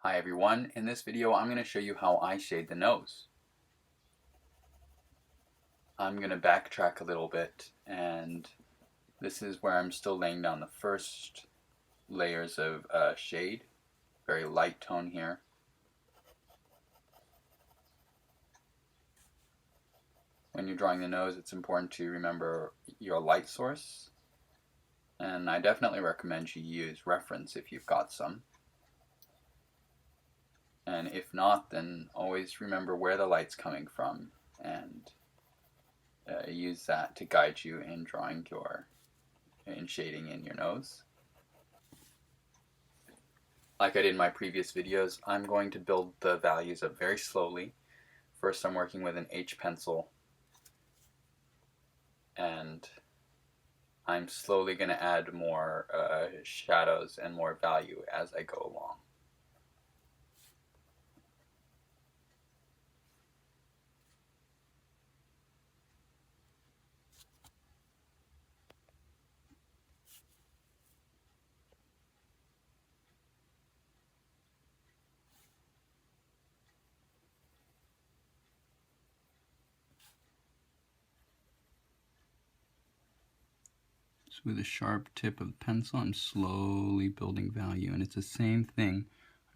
Hi everyone, in this video I'm going to show you how I shade the nose. I'm going to backtrack a little bit, and this is where I'm still laying down the first layers of shade. Very light tone here. When you're drawing the nose, it's important to remember your light source, and I definitely recommend you use reference if you've got some. And if not, then always remember where the light's coming from and use that to guide you in drawing in shading in your nose. Like I did in my previous videos, I'm going to build the values up very slowly. First I'm working with an H pencil, and I'm slowly going to add more shadows and more value as I go along. So with a sharp tip of the pencil, I'm slowly building value, and it's the same thing.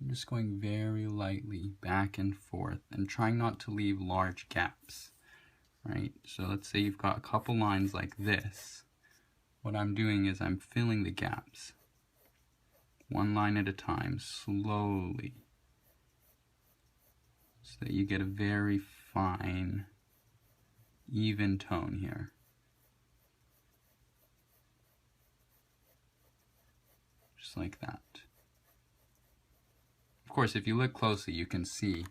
I'm just going very lightly back and forth and trying not to leave large gaps, right? So let's say you've got a couple lines like this. What I'm doing is I'm filling the gaps, one line at a time, slowly, so that you get a very fine, even tone here. Just like that. Of course, if you look closely, you can see,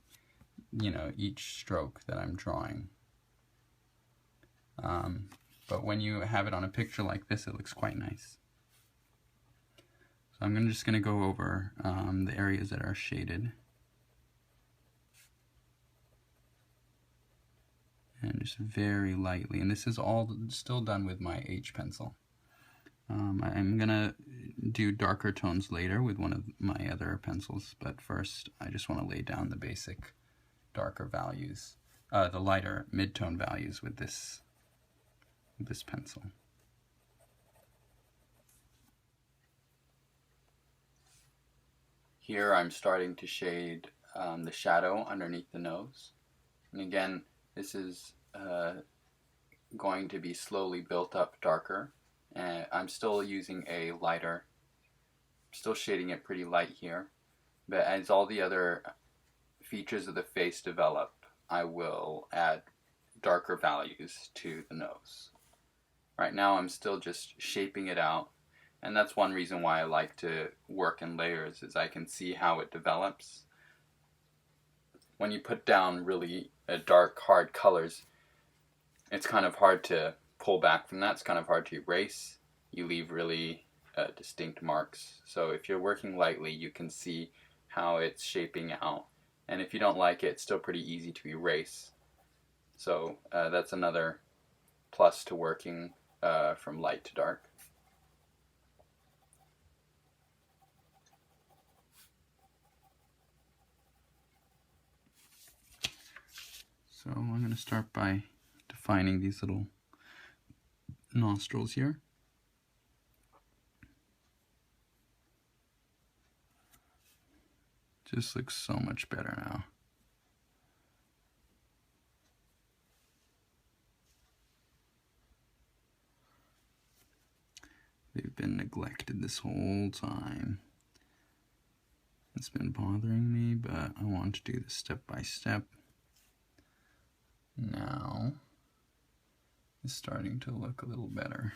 each stroke that I'm drawing. But when you have it on a picture like this, it looks quite nice. So I'm just going to go over the areas that are shaded. And just very lightly. And this is all still done with my H pencil. I'm going to do darker tones later with one of my other pencils, but first I just want to lay down the basic darker values, the lighter mid-tone values with this pencil. Here I'm starting to shade the shadow underneath the nose. And again, this is going to be slowly built up darker. And I'm still using a lighter, still shading it pretty light here. But as all the other features of the face develop, I will add darker values to the nose. Right now I'm still just shaping it out, and that's one reason why I like to work in layers, is I can see how it develops. When you put down really dark, hard colors, it's kind of hard to pull back from that. It's kind of hard to erase. You leave really distinct marks. So if you're working lightly, you can see how it's shaping out. And if you don't like it, it's still pretty easy to erase. So that's another plus to working from light to dark. So I'm going to start by defining these little nostrils here. Just looks so much better now. They've been neglected this whole time. It's been bothering me, but I want to do this step by step. Now it's starting to look a little better.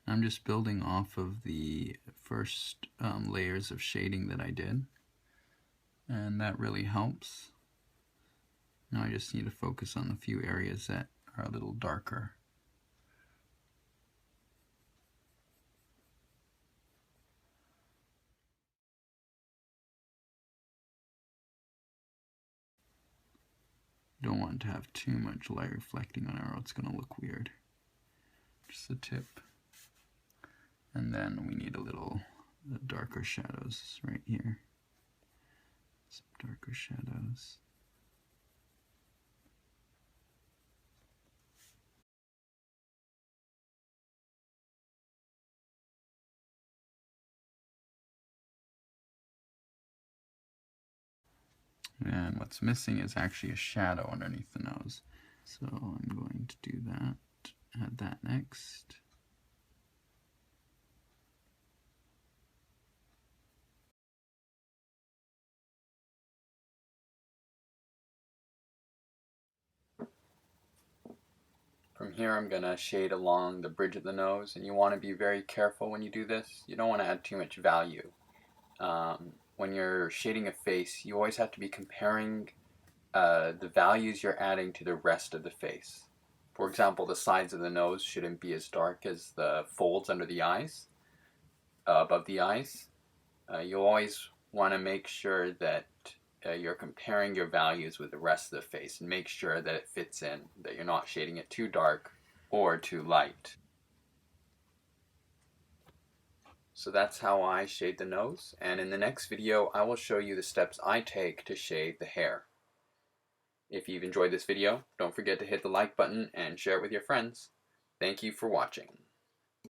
I'm just building off of the first layers of shading that I did, and that really helps. Now I just need to focus on a few areas that are a little darker. Don't want to have too much light reflecting on it, or it's going to look weird. Just the tip. And then we need a little darker shadows right here. Some darker shadows. And what's missing is actually a shadow underneath the nose. So I'm going to do that, add that next. From here I'm going to shade along the bridge of the nose, and you want to be very careful when you do this. You don't want to add too much value. When you're shading a face, you always have to be comparing the values you're adding to the rest of the face. For example, the sides of the nose shouldn't be as dark as the folds under the eyes, above the eyes. You always want to make sure that you're comparing your values with the rest of the face and make sure that it fits in, that you're not shading it too dark or too light. So that's how I shade the nose, and in the next video I will show you the steps I take to shade the hair. If you've enjoyed this video, don't forget to hit the like button and share it with your friends. Thank you for watching.